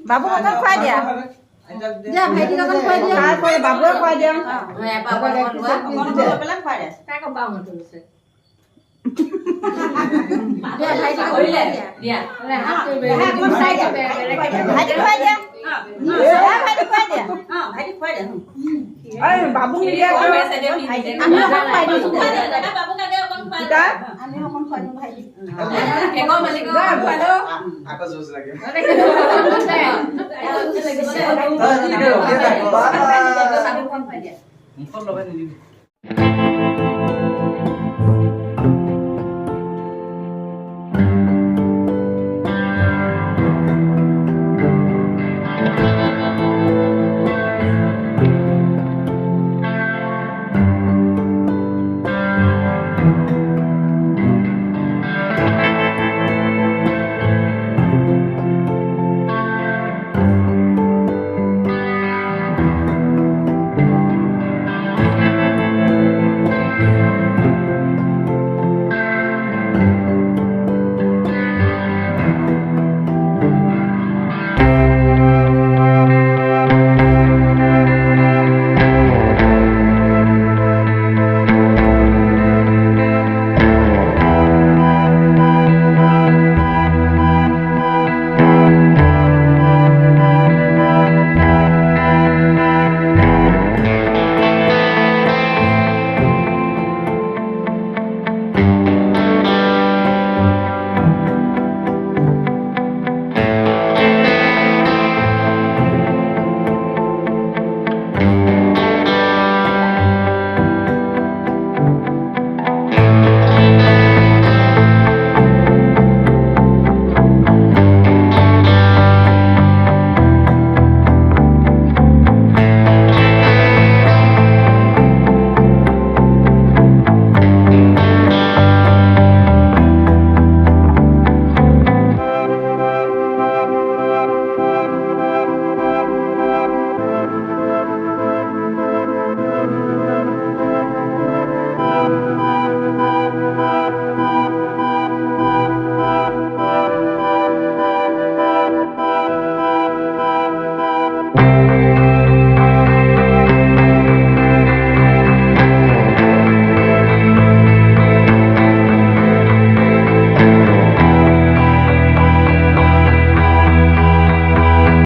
বাবু কথা খুৱাই দিয়া যা ভাইটি কথা খুৱাই দিয়া তাৰপৰে বাবুকে খুৱাই দিয়া হ্যাঁ বাবু পেলাই খুৱাই দিয়া তাক বাবু মতছে দিয়া ভাইটি কৰিলে দিয়া হাত কৰিবে কোন চাই দিয়া ভাইটি খুৱাই দিয়া ভাইটি খুৱাই দিয়া ভাইটি খুৱাই দিয়া আৰে বাবু মিলিয়া ভাইটি আমি অকন খুৱাই দিছো দাদা বাবু কাগে অকন খুৱাই দিয়া আমি অকন খুৱাই দিম ভাইটি একো মালিক খুৱাই দাও আকৌ জোস লাগে মুখত লগাই নিদিবি